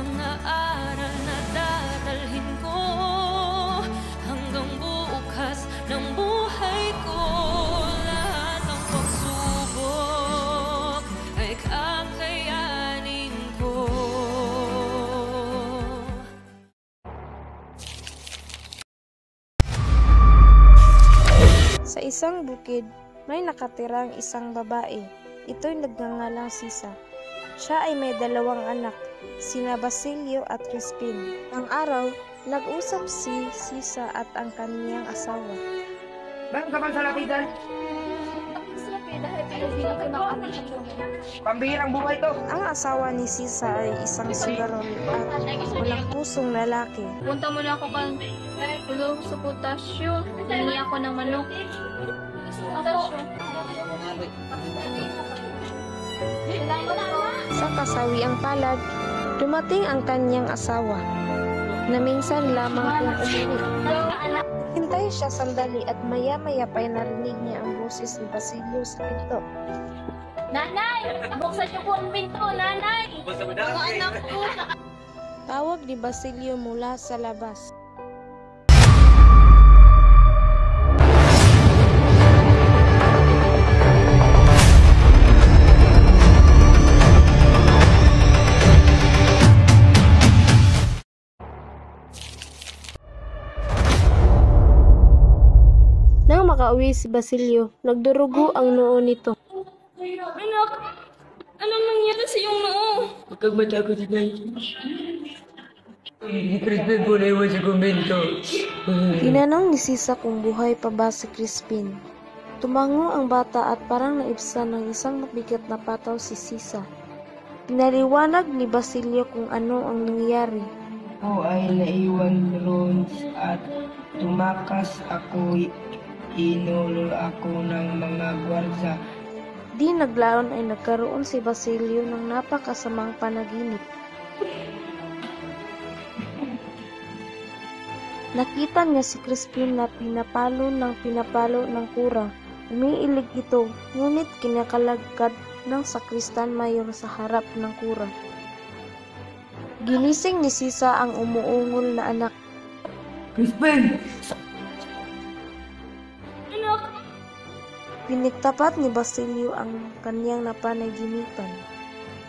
mga aral na dadalhin ko hanggang bukas ng buhay ko. Lahat ng pagsubok ay kakayanin ko. Sa isang bukid, may nakatirang isang babae. Ito'y nagngangalang Sisa. Siya ay may 2 anak, sina Basilio at Crispin. Ang araw, nag-usap si Sisa at ang kaniyang asawa. Bakit ka bang sa lapitan? Pambihirang buhay to. Ang asawa ni Sisa ay isang sugarol at walang pusong lalaki. Punta muna ako kan tulong sa potasyo. Hingi ako ng manok. Sa kasawiang palad, dumating ang kanyang asawa, na minsan lamang kung umuwi. Hintay siya sandali at maya-maya pa'y narinig niya ang boses ni Basilio sa pinto. Nanay! Buksan niyo po ang pinto, nanay! Mga anak ko! Tawag ni Basilio mula sa labas. Nang makauwi si Basilio, nagdurugo ang noo nito. Anak! Anong nangyari sa iyong noo? Huwag kang matakot, Inay. Crispin po na iwan sa kumbento. Tinanong ni Sisa kung buhay pa ba si Crispin. Tumango ang bata at parang naibsan ng isang mabigat na pataw si Sisa. Pinaliwanag ni Basilio kung ano ang nangyari. Ako ay naiwan roon at tumakas ako. Inulol ako ng mga gwardiya. Di naglaon ay nagkaroon si Basilio ng napakasamang panaginip. Nakita niya si Crispin na pinapalo ng kura. Umiilig ito, ngunit kinakalagad ng sakristan mayor sa harap ng kura. Ginising ni Sisa ang umuungol na anak. Crispin! Pinagtapat ni Basilio ang kaniyang napanaginipan.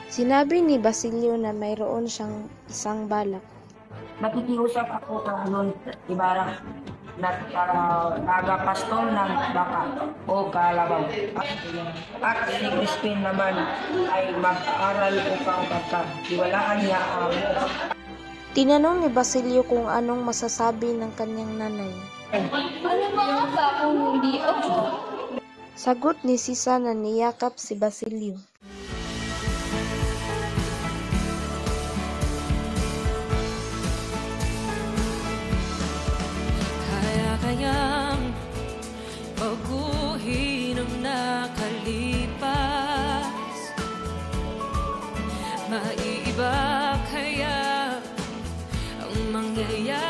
Sinabi ni Basilio na mayroon siyang isang balak. Nakikiusap ako kahulon, ibarang nagapastol ng baka o kalabaw. At si Crispin naman ay mag-aral upang pagkatiwalaan niya ako. Tinanong ni Basilio kung anong masasabi ng kanyang nanay. Ano mga ba kung hindi ako? Sagot ni Sisa na niyakap si Basilio. Kayang baguhin ang nakalipas. Maiiba kaya ang mangyayari?